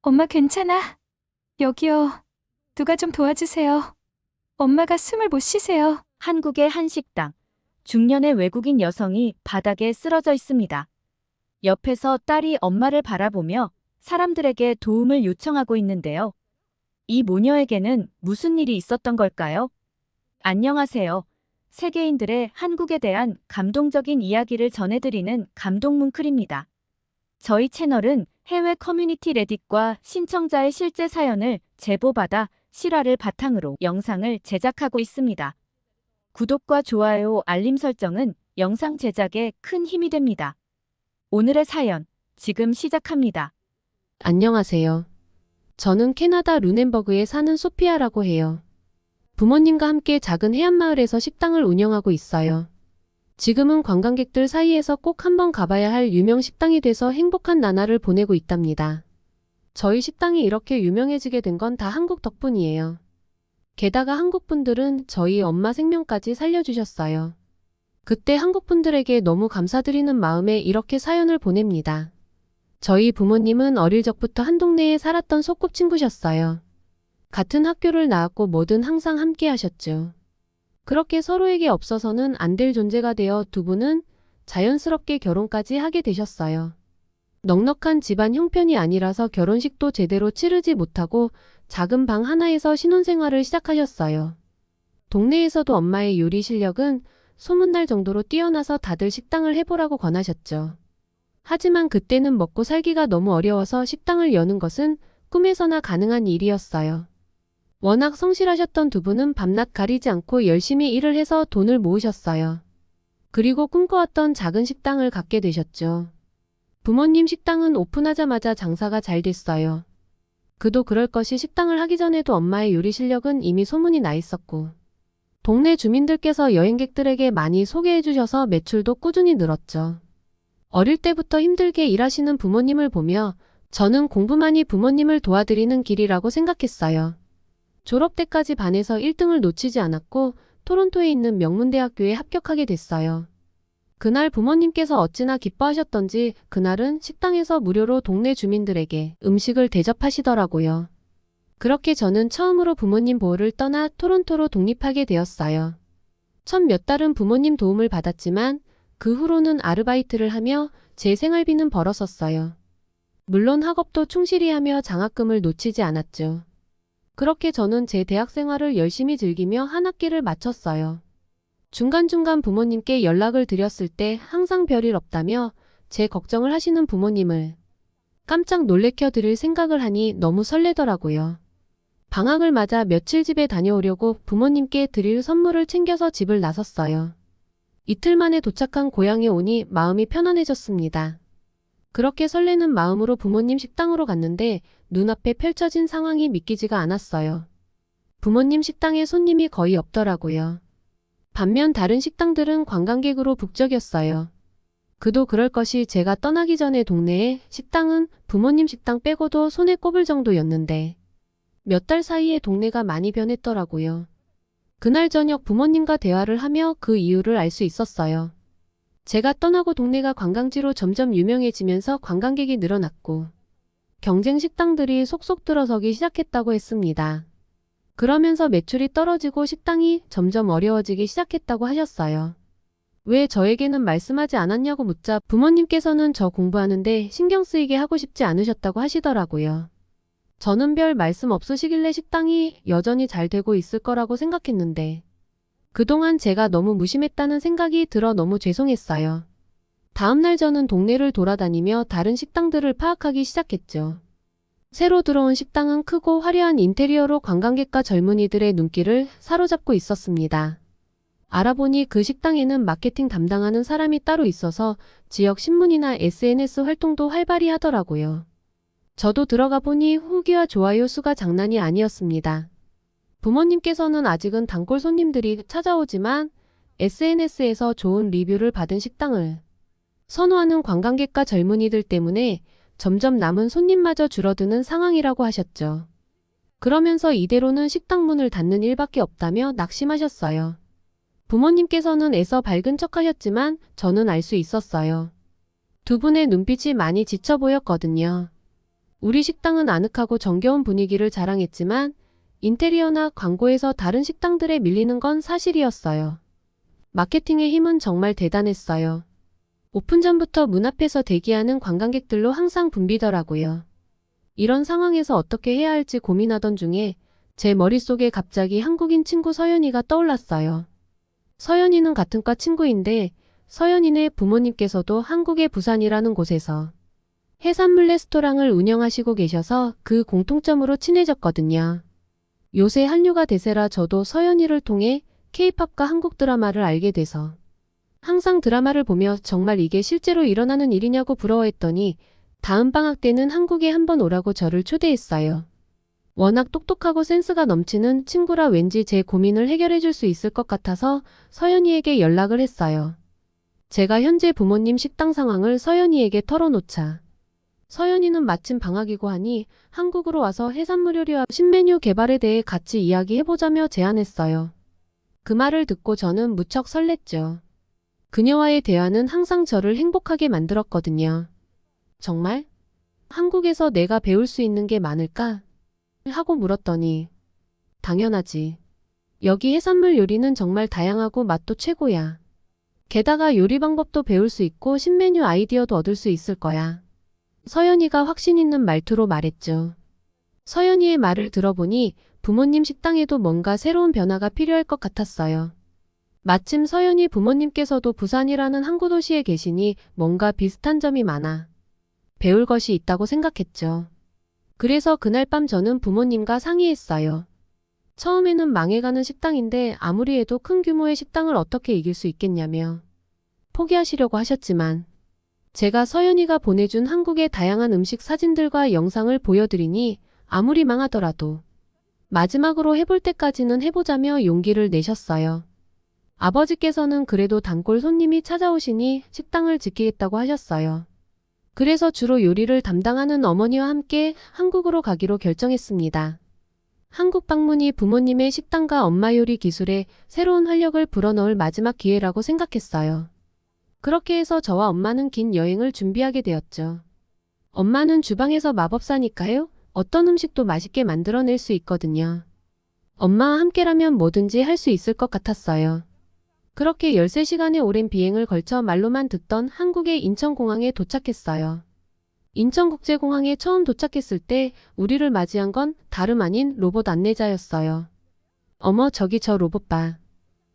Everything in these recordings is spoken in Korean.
엄마 괜찮아? 여기요. 누가 좀 도와주세요. 엄마가 숨을 못 쉬세요. 한국의 한 식당. 중년의 외국인 여성이 바닥에 쓰러져 있습니다. 옆에서 딸이 엄마를 바라보며 사람들에게 도움을 요청하고 있는데요. 이 모녀에게는 무슨 일이 있었던 걸까요? 안녕하세요. 세계인들의 한국에 대한 감동적인 이야기를 전해드리는 감동뭉클입니다. 저희 채널은 해외 커뮤니티 레딧과 신청자의 실제 사연을 제보받아 실화를 바탕으로 영상을 제작하고 있습니다. 구독과 좋아요, 알림 설정은 영상 제작에 큰 힘이 됩니다. 오늘의 사연, 지금 시작합니다. 안녕하세요. 저는 캐나다 루넨버그에 사는 소피아라고 해요. 부모님과 함께 작은 해안마을에서 식당을 운영하고 있어요. 지금은 관광객들 사이에서 꼭 한번 가봐야 할 유명 식당이 돼서 행복한 나날을 보내고 있답니다. 저희 식당이 이렇게 유명해지게 된 건 다 한국 덕분이에요. 게다가 한국 분들은 저희 엄마 생명까지 살려주셨어요. 그때 한국 분들에게 너무 감사드리는 마음에 이렇게 사연을 보냅니다. 저희 부모님은 어릴 적부터 한 동네에 살았던 소꿉친구셨어요. 같은 학교를 나왔고 뭐든 항상 함께 하셨죠. 그렇게 서로에게 없어서는 안 될 존재가 되어 두 분은 자연스럽게 결혼까지 하게 되셨어요. 넉넉한 집안 형편이 아니라서 결혼식도 제대로 치르지 못하고 작은 방 하나에서 신혼생활을 시작하셨어요. 동네에서도 엄마의 요리 실력은 소문날 정도로 뛰어나서 다들 식당을 해보라고 권하셨죠. 하지만 그때는 먹고 살기가 너무 어려워서 식당을 여는 것은 꿈에서나 가능한 일이었어요. 워낙 성실하셨던 두 분은 밤낮 가리지 않고 열심히 일을 해서 돈을 모으셨어요. 그리고 꿈꿔왔던 작은 식당을 갖게 되셨죠. 부모님 식당은 오픈하자마자 장사가 잘 됐어요. 그도 그럴 것이 식당을 하기 전에도 엄마의 요리 실력은 이미 소문이 나 있었고, 동네 주민들께서 여행객들에게 많이 소개해 주셔서 매출도 꾸준히 늘었죠. 어릴 때부터 힘들게 일하시는 부모님을 보며 저는 공부만이 부모님을 도와드리는 길이라고 생각했어요. 졸업 때까지 반에서 1등을 놓치지 않았고 토론토에 있는 명문대학교에 합격하게 됐어요. 그날 부모님께서 어찌나 기뻐하셨던지 그날은 식당에서 무료로 동네 주민들에게 음식을 대접하시더라고요. 그렇게 저는 처음으로 부모님 보호를 떠나 토론토로 독립하게 되었어요. 첫 몇 달은 부모님 도움을 받았지만 그 후로는 아르바이트를 하며 제 생활비는 벌었었어요. 물론 학업도 충실히 하며 장학금을 놓치지 않았죠. 그렇게 저는 제 대학 생활을 열심히 즐기며 한 학기를 마쳤어요. 중간중간 부모님께 연락을 드렸을 때 항상 별일 없다며 제 걱정을 하시는 부모님을 깜짝 놀래켜 드릴 생각을 하니 너무 설레더라고요. 방학을 맞아 며칠 집에 다녀오려고 부모님께 드릴 선물을 챙겨서 집을 나섰어요. 이틀 만에 도착한 고향에 오니 마음이 편안해졌습니다. 그렇게 설레는 마음으로 부모님 식당으로 갔는데 눈앞에 펼쳐진 상황이 믿기지가 않았어요. 부모님 식당에 손님이 거의 없더라고요. 반면 다른 식당들은 관광객으로 북적였어요. 그도 그럴 것이 제가 떠나기 전에 동네에 식당은 부모님 식당 빼고도 손에 꼽을 정도였는데 몇 달 사이에 동네가 많이 변했더라고요. 그날 저녁 부모님과 대화를 하며 그 이유를 알 수 있었어요. 제가 떠나고 동네가 관광지로 점점 유명해지면서 관광객이 늘어났고 경쟁 식당들이 속속 들어서기 시작했다고 했습니다. 그러면서 매출이 떨어지고 식당이 점점 어려워지기 시작했다고 하셨어요. 왜 저에게는 말씀하지 않았냐고 묻자 부모님께서는 저 공부하는데 신경 쓰이게 하고 싶지 않으셨다고 하시더라고요. 저는 별 말씀 없으시길래 식당이 여전히 잘 되고 있을 거라고 생각했는데 그동안 제가 너무 무심했다는 생각이 들어 너무 죄송했어요. 다음날 저는 동네를 돌아다니며 다른 식당들을 파악하기 시작했죠. 새로 들어온 식당은 크고 화려한 인테리어로 관광객과 젊은이들의 눈길을 사로잡고 있었습니다. 알아보니 그 식당에는 마케팅 담당하는 사람이 따로 있어서 지역 신문이나 SNS 활동도 활발히 하더라고요. 저도 들어가 보니 후기와 좋아요 수가 장난이 아니었습니다. 부모님께서는 아직은 단골 손님들이 찾아오지만 SNS에서 좋은 리뷰를 받은 식당을 선호하는 관광객과 젊은이들 때문에 점점 남은 손님마저 줄어드는 상황이라고 하셨죠. 그러면서 이대로는 식당 문을 닫는 일밖에 없다며 낙심하셨어요. 부모님께서는 애써 밝은 척 하셨지만 저는 알 수 있었어요. 두 분의 눈빛이 많이 지쳐 보였거든요. 우리 식당은 아늑하고 정겨운 분위기를 자랑했지만 인테리어나 광고에서 다른 식당들에 밀리는 건 사실이었어요. 마케팅의 힘은 정말 대단했어요. 오픈 전부터 문 앞에서 대기하는 관광객들로 항상 붐비더라고요. 이런 상황에서 어떻게 해야 할지 고민하던 중에 제 머릿속에 갑자기 한국인 친구 서연이가 떠올랐어요. 서연이는 같은 과 친구인데 서연이네 부모님께서도 한국의 부산이라는 곳에서 해산물 레스토랑을 운영하시고 계셔서 그 공통점으로 친해졌거든요. 요새 한류가 대세라 저도 서연이를 통해 K-팝과 한국 드라마를 알게 돼서 항상 드라마를 보며 정말 이게 실제로 일어나는 일이냐고 부러워했더니 다음 방학 때는 한국에 한번 오라고 저를 초대했어요. 워낙 똑똑하고 센스가 넘치는 친구라 왠지 제 고민을 해결해 줄 수 있을 것 같아서 서연이에게 연락을 했어요. 제가 현재 부모님 식당 상황을 서연이에게 털어놓자 서연이는 마침 방학이고 하니 한국으로 와서 해산물 요리와 신메뉴 개발에 대해 같이 이야기해보자며 제안했어요. 그 말을 듣고 저는 무척 설렜죠. 그녀와의 대화는 항상 저를 행복하게 만들었거든요. 정말? 한국에서 내가 배울 수 있는 게 많을까? 하고 물었더니 당연하지. 여기 해산물 요리는 정말 다양하고 맛도 최고야. 게다가 요리 방법도 배울 수 있고 신메뉴 아이디어도 얻을 수 있을 거야. 서연이가 확신 있는 말투로 말했죠. 서연이의 말을 들어보니 부모님 식당에도 뭔가 새로운 변화가 필요할 것 같았어요. 마침 서연이 부모님께서도 부산이라는 항구 도시에 계시니 뭔가 비슷한 점이 많아 배울 것이 있다고 생각했죠. 그래서 그날 밤 저는 부모님과 상의했어요. 처음에는 망해가는 식당인데 아무리 해도 큰 규모의 식당을 어떻게 이길 수 있겠냐며 포기하시려고 하셨지만 제가 서연이가 보내준 한국의 다양한 음식 사진들과 영상을 보여드리니 아무리 망하더라도 마지막으로 해볼 때까지는 해보자며 용기를 내셨어요. 아버지께서는 그래도 단골 손님이 찾아오시니 식당을 지키겠다고 하셨어요. 그래서 주로 요리를 담당하는 어머니와 함께 한국으로 가기로 결정했습니다. 한국 방문이 부모님의 식당과 엄마 요리 기술에 새로운 활력을 불어넣을 마지막 기회라고 생각했어요. 그렇게 해서 저와 엄마는 긴 여행을 준비하게 되었죠. 엄마는 주방에서 마법사니까요. 어떤 음식도 맛있게 만들어낼 수 있거든요. 엄마와 함께라면 뭐든지 할 수 있을 것 같았어요. 그렇게 13시간의 오랜 비행을 걸쳐 말로만 듣던 한국의 인천공항에 도착했어요. 인천국제공항에 처음 도착했을 때 우리를 맞이한 건 다름 아닌 로봇 안내자였어요. 어머, 저기 저 로봇 봐.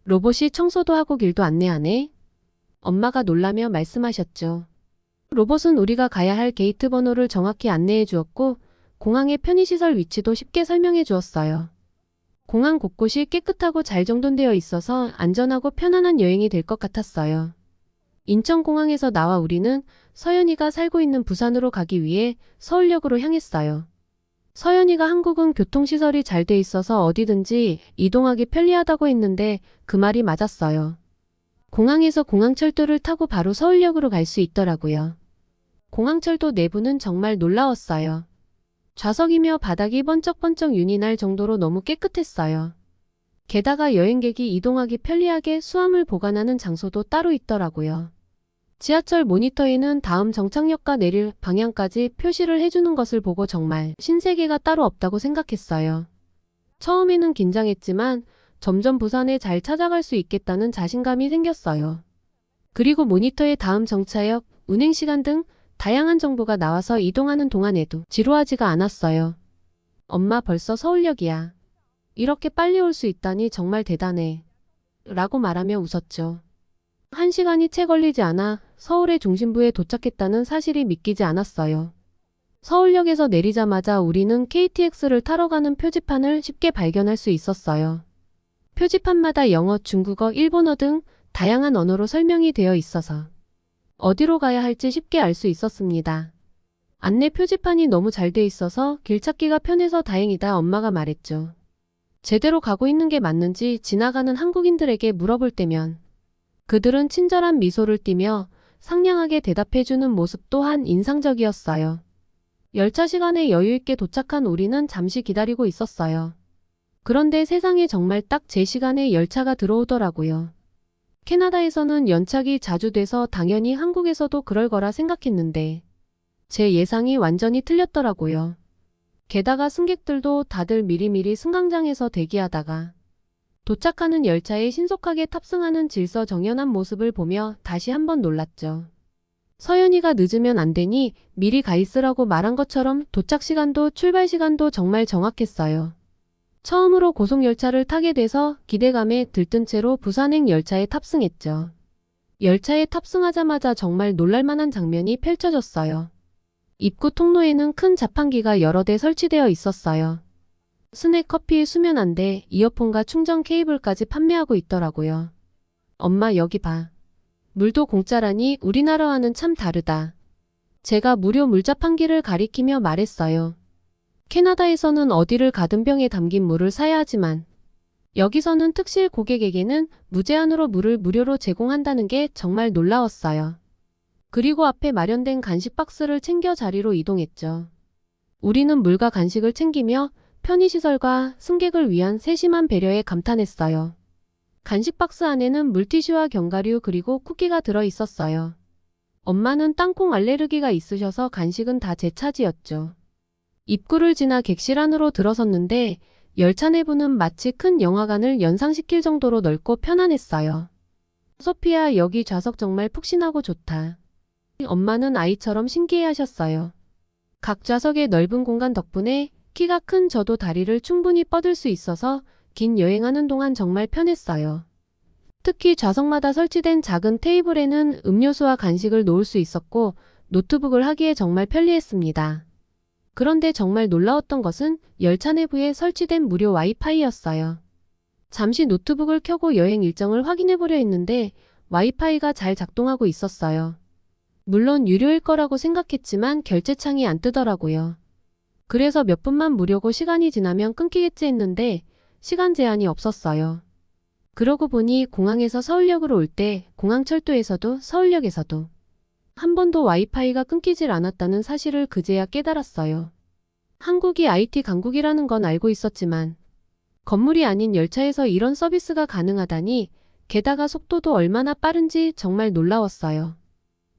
로봇이 청소도 하고 길도 안내하네. 엄마가 놀라며 말씀하셨죠. 로봇은 우리가 가야 할 게이트 번호를 정확히 안내해 주었고 공항의 편의시설 위치도 쉽게 설명해 주었어요. 공항 곳곳이 깨끗하고 잘 정돈되어 있어서 안전하고 편안한 여행이 될 것 같았어요. 인천공항에서 나와 우리는 서연이가 살고 있는 부산으로 가기 위해 서울역으로 향했어요. 서연이가 한국은 교통시설이 잘 돼 있어서 어디든지 이동하기 편리하다고 했는데 그 말이 맞았어요. 공항에서 공항철도를 타고 바로 서울역으로 갈 수 있더라고요. 공항철도 내부는 정말 놀라웠어요. 좌석이며 바닥이 번쩍번쩍 윤이 날 정도로 너무 깨끗했어요. 게다가 여행객이 이동하기 편리하게 수화물 보관하는 장소도 따로 있더라고요. 지하철 모니터에는 다음 정착역과 내릴 방향까지 표시를 해주는 것을 보고 정말 신세계가 따로 없다고 생각했어요. 처음에는 긴장했지만 점점 부산에 잘 찾아갈 수 있겠다는 자신감이 생겼어요. 그리고 모니터에 다음 정차역, 운행시간 등 다양한 정보가 나와서 이동하는 동안에도 지루하지가 않았어요. 엄마 벌써 서울역이야. 이렇게 빨리 올 수 있다니 정말 대단해. 라고 말하며 웃었죠. 1시간이 채 걸리지 않아 서울의 중심부에 도착했다는 사실이 믿기지 않았어요. 서울역에서 내리자마자 우리는 KTX를 타러 가는 표지판을 쉽게 발견할 수 있었어요. 표지판마다 영어, 중국어, 일본어 등 다양한 언어로 설명이 되어 있어서 어디로 가야 할지 쉽게 알 수 있었습니다. 안내 표지판이 너무 잘 돼 있어서 길 찾기가 편해서 다행이다, 엄마가 말했죠. 제대로 가고 있는 게 맞는지 지나가는 한국인들에게 물어볼 때면 그들은 친절한 미소를 띠며 상냥하게 대답해주는 모습 또한 인상적이었어요. 열차 시간에 여유있게 도착한 우리는 잠시 기다리고 있었어요. 그런데 세상에 정말 딱 제 시간에 열차가 들어오더라고요. 캐나다에서는 연착이 자주 돼서 당연히 한국에서도 그럴 거라 생각했는데 제 예상이 완전히 틀렸더라고요. 게다가 승객들도 다들 미리미리 승강장에서 대기하다가 도착하는 열차에 신속하게 탑승하는 질서정연한 모습을 보며 다시 한번 놀랐죠. 서연이가 늦으면 안 되니 미리 가 있으라고 말한 것처럼 도착 시간도 출발 시간도 정말 정확했어요. 처음으로 고속열차를 타게 돼서 기대감에 들뜬 채로 부산행 열차에 탑승했죠. 열차에 탑승하자마자 정말 놀랄만한 장면이 펼쳐졌어요. 입구 통로에는 큰 자판기가 여러 대 설치되어 있었어요. 스낵 커피, 수면 안대, 이어폰과 충전 케이블까지 판매하고 있더라고요. 엄마 여기 봐. 물도 공짜라니 우리나라와는 참 다르다. 제가 무료 물자판기를 가리키며 말했어요. 캐나다에서는 어디를 가든 병에 담긴 물을 사야 하지만 여기서는 특실 고객에게는 무제한으로 물을 무료로 제공한다는 게 정말 놀라웠어요. 그리고 앞에 마련된 간식 박스를 챙겨 자리로 이동했죠. 우리는 물과 간식을 챙기며 편의시설과 승객을 위한 세심한 배려에 감탄했어요. 간식 박스 안에는 물티슈와 견과류 그리고 쿠키가 들어 있었어요. 엄마는 땅콩 알레르기가 있으셔서 간식은 다 제 차지였죠. 입구를 지나 객실 안으로 들어섰는데 열차 내부는 마치 큰 영화관을 연상시킬 정도로 넓고 편안했어요. 소피야, 여기 좌석 정말 푹신하고 좋다. 엄마는 아이처럼 신기해하셨어요. 각 좌석의 넓은 공간 덕분에 키가 큰 저도 다리를 충분히 뻗을 수 있어서 긴 여행하는 동안 정말 편했어요. 특히 좌석마다 설치된 작은 테이블에는 음료수와 간식을 놓을 수 있었고 노트북을 하기에 정말 편리했습니다. 그런데 정말 놀라웠던 것은 열차 내부에 설치된 무료 와이파이였어요. 잠시 노트북을 켜고 여행 일정을 확인해 보려 했는데 와이파이가 잘 작동하고 있었어요. 물론 유료일 거라고 생각했지만 결제창이 안 뜨더라고요. 그래서 몇 분만 무료고 시간이 지나면 끊기겠지 했는데 시간 제한이 없었어요. 그러고 보니 공항에서 서울역으로 올 때 공항철도에서도 서울역에서도 한 번도 와이파이가 끊기질 않았다는 사실을 그제야 깨달았어요. 한국이 IT 강국이라는 건 알고 있었지만 건물이 아닌 열차에서 이런 서비스가 가능하다니 게다가 속도도 얼마나 빠른지 정말 놀라웠어요.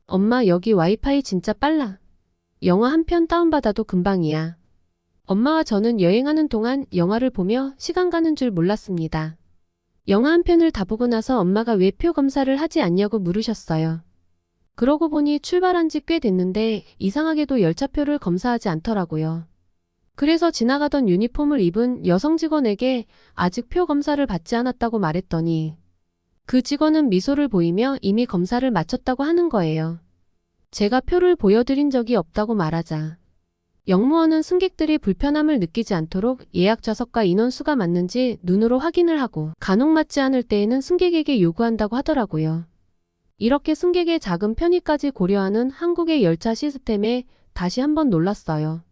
엄마 여기 와이파이 진짜 빨라. 영화 한 편 다운받아도 금방이야. 엄마와 저는 여행하는 동안 영화를 보며 시간 가는 줄 몰랐습니다. 영화 한 편을 다 보고 나서 엄마가 왜 표 검사를 하지 않냐고 물으셨어요. 그러고 보니 출발한 지 꽤 됐는데 이상하게도 열차표를 검사하지 않더라고요. 그래서 지나가던 유니폼을 입은 여성 직원에게 아직 표 검사를 받지 않았다고 말했더니 그 직원은 미소를 보이며 이미 검사를 마쳤다고 하는 거예요. 제가 표를 보여드린 적이 없다고 말하자 역무원은 승객들이 불편함을 느끼지 않도록 예약 좌석과 인원수가 맞는지 눈으로 확인을 하고 간혹 맞지 않을 때에는 승객에게 요구한다고 하더라고요. 이렇게 승객의 작은 편의까지 고려하는 한국의 열차 시스템에 다시 한번 놀랐어요.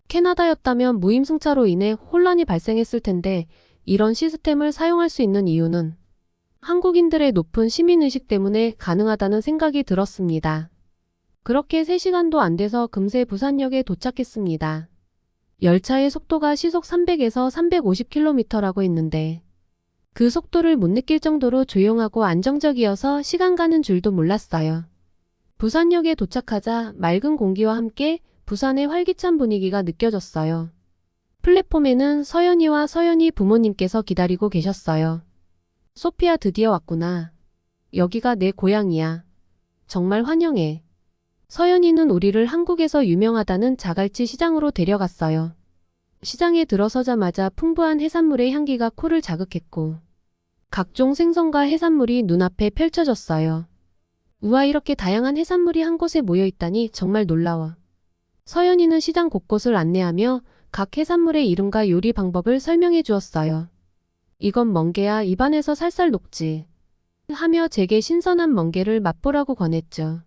캐나다였다면 무임승차로 인해 혼란이 발생했을 텐데 이런 시스템을 사용할 수 있는 이유는 한국인들의 높은 시민의식 때문에 가능하다는 생각이 들었습니다. 그렇게 3시간도 안 돼서 금세 부산역에 도착했습니다. 열차의 속도가 시속 300에서 350km라고 했는데 그 속도를 못 느낄 정도로 조용하고 안정적이어서 시간 가는 줄도 몰랐어요. 부산역에 도착하자 맑은 공기와 함께 부산의 활기찬 분위기가 느껴졌어요. 플랫폼에는 서연이와 서연이 부모님께서 기다리고 계셨어요. 소피야 드디어 왔구나. 여기가 내 고향이야. 정말 환영해. 서연이는 우리를 한국에서 유명하다는 자갈치 시장으로 데려갔어요. 시장에 들어서자마자 풍부한 해산물의 향기가 코를 자극했고 각종 생선과 해산물이 눈앞에 펼쳐졌어요. 우와, 이렇게 다양한 해산물이 한 곳에 모여있다니 정말 놀라워. 서연이는 시장 곳곳을 안내하며 각 해산물의 이름과 요리 방법을 설명해 주었어요. 이건 멍게야, 입안에서 살살 녹지. 하며 제게 신선한 멍게를 맛보라고 권했죠.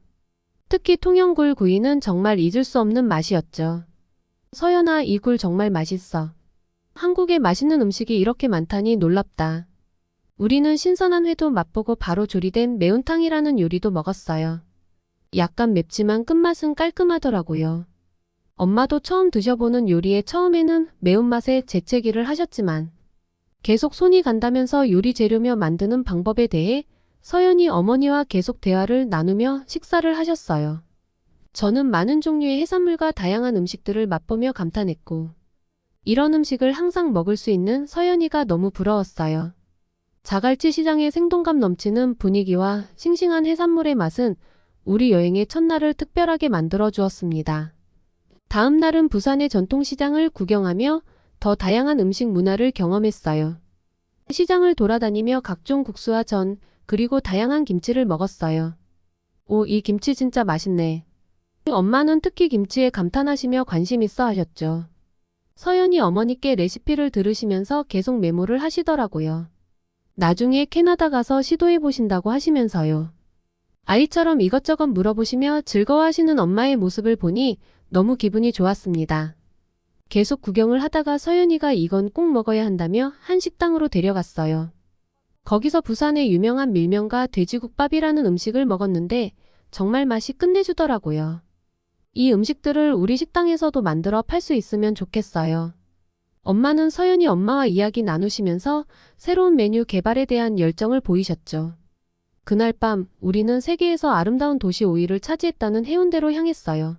특히 통영굴 구이는 정말 잊을 수 없는 맛이었죠. 서연아, 이 굴 정말 맛있어. 한국에 맛있는 음식이 이렇게 많다니 놀랍다. 우리는 신선한 회도 맛보고 바로 조리된 매운탕이라는 요리도 먹었어요. 약간 맵지만 끝맛은 깔끔하더라고요. 엄마도 처음 드셔보는 요리에 처음에는 매운맛에 재채기를 하셨지만 계속 손이 간다면서 요리 재료며 만드는 방법에 대해 서연이 어머니와 계속 대화를 나누며 식사를 하셨어요. 저는 많은 종류의 해산물과 다양한 음식들을 맛보며 감탄했고, 이런 음식을 항상 먹을 수 있는 서연이가 너무 부러웠어요. 자갈치 시장의 생동감 넘치는 분위기와 싱싱한 해산물의 맛은 우리 여행의 첫날을 특별하게 만들어 주었습니다. 다음 날은 부산의 전통시장을 구경하며 더 다양한 음식 문화를 경험했어요. 시장을 돌아다니며 각종 국수와 전, 그리고 다양한 김치를 먹었어요. 오, 이 김치 진짜 맛있네. 엄마는 특히 김치에 감탄하시며 관심 있어 하셨죠. 서연이 어머니께 레시피를 들으시면서 계속 메모를 하시더라고요. 나중에 캐나다 가서 시도해 보신다고 하시면서요. 아이처럼 이것저것 물어보시며 즐거워하시는 엄마의 모습을 보니 너무 기분이 좋았습니다. 계속 구경을 하다가 서연이가 이건 꼭 먹어야 한다며 한 식당으로 데려갔어요. 거기서 부산의 유명한 밀면과 돼지국밥이라는 음식을 먹었는데 정말 맛이 끝내주더라고요. 이 음식들을 우리 식당에서도 만들어 팔 수 있으면 좋겠어요. 엄마는 서연이 엄마와 이야기 나누시면서 새로운 메뉴 개발에 대한 열정을 보이셨죠. 그날 밤 우리는 세계에서 아름다운 도시 5위를 차지했다는 해운대로 향했어요.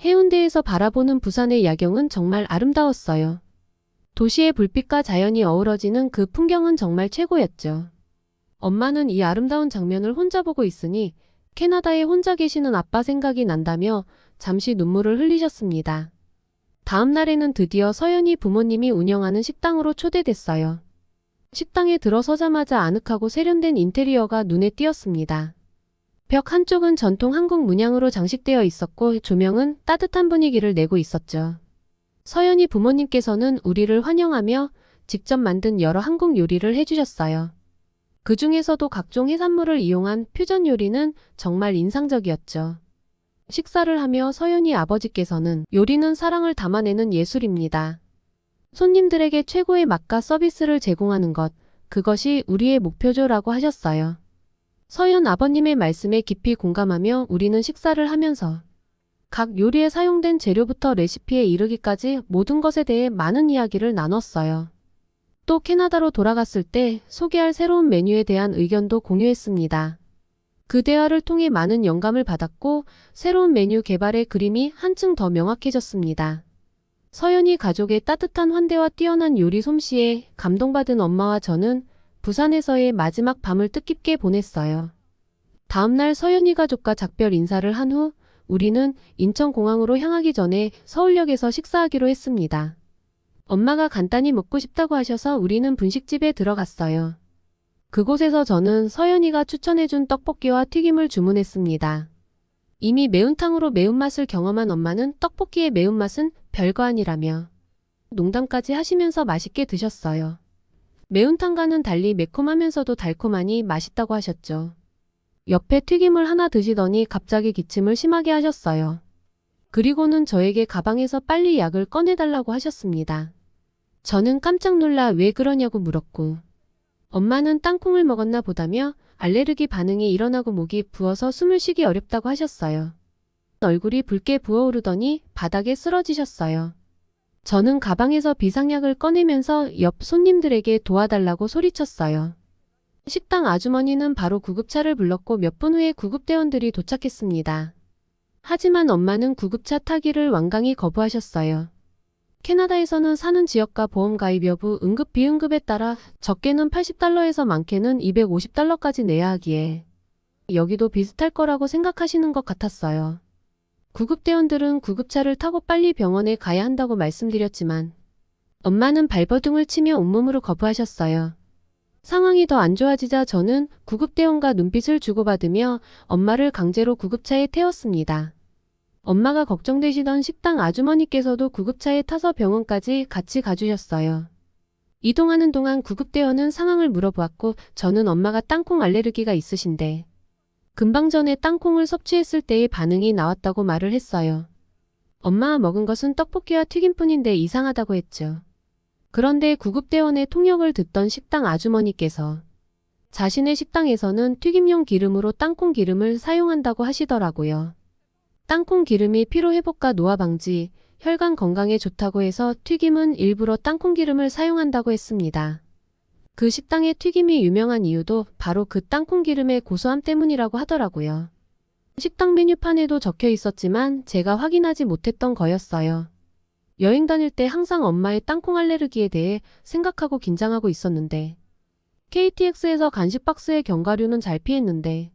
해운대에서 바라보는 부산의 야경은 정말 아름다웠어요. 도시의 불빛과 자연이 어우러지는 그 풍경은 정말 최고였죠. 엄마는 이 아름다운 장면을 혼자 보고 있으니 캐나다에 혼자 계시는 아빠 생각이 난다며 잠시 눈물을 흘리셨습니다. 다음 날에는 드디어 서연이 부모님이 운영하는 식당으로 초대됐어요. 식당에 들어서자마자 아늑하고 세련된 인테리어가 눈에 띄었습니다. 벽 한쪽은 전통 한국 문양으로 장식되어 있었고 조명은 따뜻한 분위기를 내고 있었죠. 서연이 부모님께서는 우리를 환영하며 직접 만든 여러 한국 요리를 해주셨어요. 그 중에서도 각종 해산물을 이용한 퓨전 요리는 정말 인상적이었죠. 식사를 하며 서연이 아버지께서는 요리는 사랑을 담아내는 예술입니다. 손님들에게 최고의 맛과 서비스를 제공하는 것, 그것이 우리의 목표죠라고 하셨어요. 서연 아버님의 말씀에 깊이 공감하며 우리는 식사를 하면서 각 요리에 사용된 재료부터 레시피에 이르기까지 모든 것에 대해 많은 이야기를 나눴어요. 또 캐나다로 돌아갔을 때 소개할 새로운 메뉴에 대한 의견도 공유했습니다. 그 대화를 통해 많은 영감을 받았고 새로운 메뉴 개발의 그림이 한층 더 명확해졌습니다. 서연이 가족의 따뜻한 환대와 뛰어난 요리 솜씨에 감동받은 엄마와 저는 부산에서의 마지막 밤을 뜻깊게 보냈어요. 다음날 서연이 가족과 작별 인사를 한 후 우리는 인천공항으로 향하기 전에 서울역에서 식사하기로 했습니다. 엄마가 간단히 먹고 싶다고 하셔서 우리는 분식집에 들어갔어요. 그곳에서 저는 서연이가 추천해준 떡볶이와 튀김을 주문했습니다. 이미 매운탕으로 매운맛을 경험한 엄마는 떡볶이의 매운맛은 별거 아니라며 농담까지 하시면서 맛있게 드셨어요. 매운탕과는 달리 매콤하면서도 달콤하니 맛있다고 하셨죠. 옆에 튀김을 하나 드시더니 갑자기 기침을 심하게 하셨어요. 그리고는 저에게 가방에서 빨리 약을 꺼내달라고 하셨습니다. 저는 깜짝 놀라 왜 그러냐고 물었고 엄마는 땅콩을 먹었나 보다며 알레르기 반응이 일어나고 목이 부어서 숨을 쉬기 어렵다고 하셨어요. 얼굴이 붉게 부어오르더니 바닥에 쓰러지셨어요. 저는 가방에서 비상약을 꺼내면서 옆 손님들에게 도와달라고 소리쳤어요. 식당 아주머니는 바로 구급차를 불렀고 몇 분 후에 구급대원들이 도착했습니다. 하지만 엄마는 구급차 타기를 완강히 거부하셨어요. 캐나다에서는 사는 지역과 보험 가입 여부, 응급 비응급에 따라 적게는 $80에서 많게는 $250까지 내야 하기에 여기도 비슷할 거라고 생각하시는 것 같았어요. 구급대원들은 구급차를 타고 빨리 병원에 가야 한다고 말씀드렸지만 엄마는 발버둥을 치며 온몸으로 거부하셨어요. 상황이 더 안 좋아지자 저는 구급대원과 눈빛을 주고받으며 엄마를 강제로 구급차에 태웠습니다. 엄마가 걱정되시던 식당 아주머니께서도 구급차에 타서 병원까지 같이 가주셨어요. 이동하는 동안 구급대원은 상황을 물어보았고 저는 엄마가 땅콩 알레르기가 있으신데 금방 전에 땅콩을 섭취했을 때의 반응이 나왔다고 말을 했어요. 엄마가 먹은 것은 떡볶이와 튀김뿐인데 이상하다고 했죠. 그런데 구급대원의 통역을 듣던 식당 아주머니께서 자신의 식당에서는 튀김용 기름으로 땅콩 기름을 사용한다고 하시더라고요. 땅콩 기름이 피로회복과 노화 방지, 혈관 건강에 좋다고 해서 튀김은 일부러 땅콩 기름을 사용한다고 했습니다. 그 식당의 튀김이 유명한 이유도 바로 그 땅콩 기름의 고소함 때문이라고 하더라고요. 식당 메뉴판에도 적혀 있었지만 제가 확인하지 못했던 거였어요. 여행 다닐 때 항상 엄마의 땅콩 알레르기에 대해 생각하고 긴장하고 있었는데 KTX에서 간식 박스의 견과류는 잘 피했는데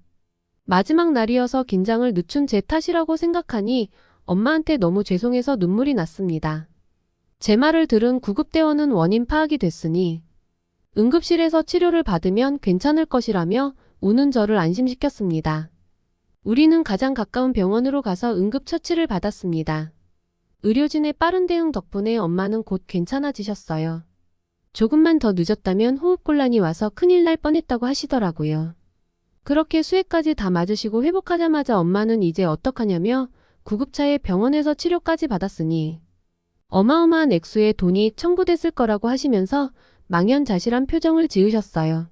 마지막 날이어서 긴장을 늦춘 제 탓이라고 생각하니 엄마한테 너무 죄송해서 눈물이 났습니다. 제 말을 들은 구급대원은 원인 파악이 됐으니 응급실에서 치료를 받으면 괜찮을 것이라며 우는 저를 안심시켰습니다. 우리는 가장 가까운 병원으로 가서 응급처치를 받았습니다. 의료진의 빠른 대응 덕분에 엄마는 곧 괜찮아지셨어요. 조금만 더 늦었다면 호흡곤란이 와서 큰일 날 뻔했다고 하시더라고요. 그렇게 수액까지 다 맞으시고 회복하자마자 엄마는 이제 어떡하냐며 구급차에 병원에서 치료까지 받았으니 어마어마한 액수의 돈이 청구됐을 거라고 하시면서 망연자실한 표정을 지으셨어요.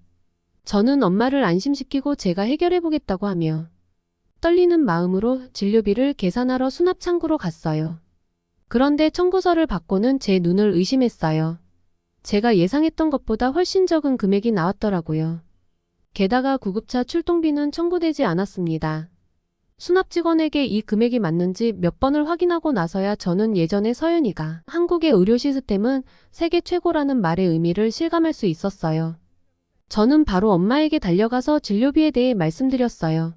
저는 엄마를 안심시키고 제가 해결해보겠다고 하며 떨리는 마음으로 진료비를 계산하러 수납창구로 갔어요. 그런데 청구서를 받고는 제 눈을 의심했어요. 제가 예상했던 것보다 훨씬 적은 금액이 나왔더라고요. 게다가 구급차 출동비는 청구되지 않았습니다. 수납 직원에게 이 금액이 맞는지 몇 번을 확인하고 나서야 저는 예전에 서연이가 한국의 의료 시스템은 세계 최고라는 말의 의미를 실감할 수 있었어요. 저는 바로 엄마에게 달려가서 진료비에 대해 말씀드렸어요.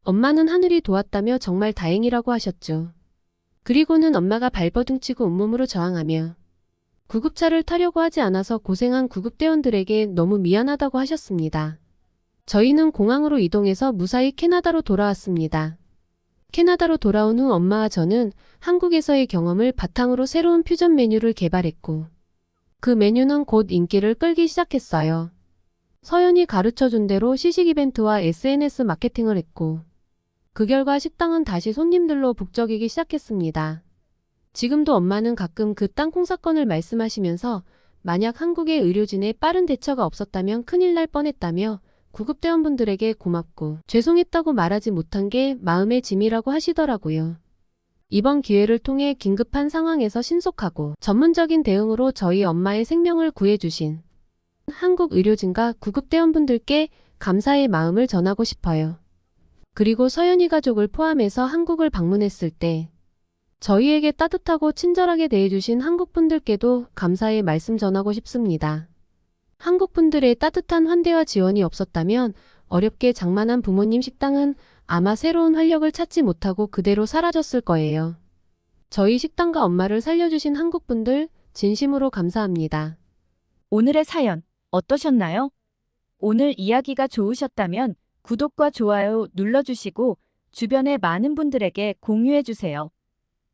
엄마는 하늘이 도왔다며 정말 다행이라고 하셨죠. 그리고는 엄마가 발버둥치고 온몸으로 저항하며 구급차를 타려고 하지 않아서 고생한 구급대원들에게 너무 미안하다고 하셨습니다. 저희는 공항으로 이동해서 무사히 캐나다로 돌아왔습니다. 캐나다로 돌아온 후 엄마와 저는 한국에서의 경험을 바탕으로 새로운 퓨전 메뉴를 개발했고 그 메뉴는 곧 인기를 끌기 시작했어요. 서연이 가르쳐준 대로 시식 이벤트와 SNS 마케팅을 했고 그 결과 식당은 다시 손님들로 북적이기 시작했습니다. 지금도 엄마는 가끔 그 땅콩 사건을 말씀하시면서 만약 한국의 의료진의 빠른 대처가 없었다면 큰일 날 뻔했다며 구급대원분들에게 고맙고 죄송했다고 말하지 못한 게 마음의 짐이라고 하시더라고요. 이번 기회를 통해 긴급한 상황에서 신속하고 전문적인 대응으로 저희 엄마의 생명을 구해주신 한국 의료진과 구급대원분들께 감사의 마음을 전하고 싶어요. 그리고 서연이 가족을 포함해서 한국을 방문했을 때 저희에게 따뜻하고 친절하게 대해주신 한국분들께도 감사의 말씀 전하고 싶습니다. 한국분들의 따뜻한 환대와 지원이 없었다면 어렵게 장만한 부모님 식당은 아마 새로운 활력을 찾지 못하고 그대로 사라졌을 거예요. 저희 식당과 엄마를 살려주신 한국분들 진심으로 감사합니다. 오늘의 사연 어떠셨나요? 오늘 이야기가 좋으셨다면 구독과 좋아요 눌러주시고 주변의 많은 분들에게 공유해주세요.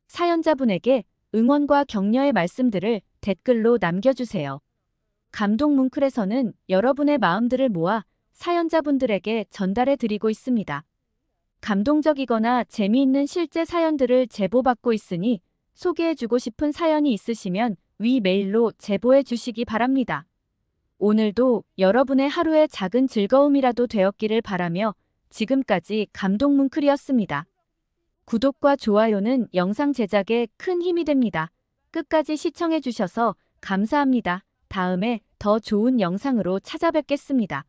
사연자분에게 응원과 격려의 말씀들을 댓글로 남겨주세요. 감동 뭉클에서는 여러분의 마음들을 모아 사연자분들에게 전달해드리고 있습니다. 감동적이거나 재미있는 실제 사연들을 제보받고 있으니 소개해주고 싶은 사연이 있으시면 위 메일로 제보해 주시기 바랍니다. 오늘도 여러분의 하루의 작은 즐거움이라도 되었기를 바라며 지금까지 감동 뭉클이었습니다. 구독과 좋아요는 영상 제작에 큰 힘이 됩니다. 끝까지 시청해 주셔서 감사합니다. 다음에 더 좋은 영상으로 찾아뵙겠습니다.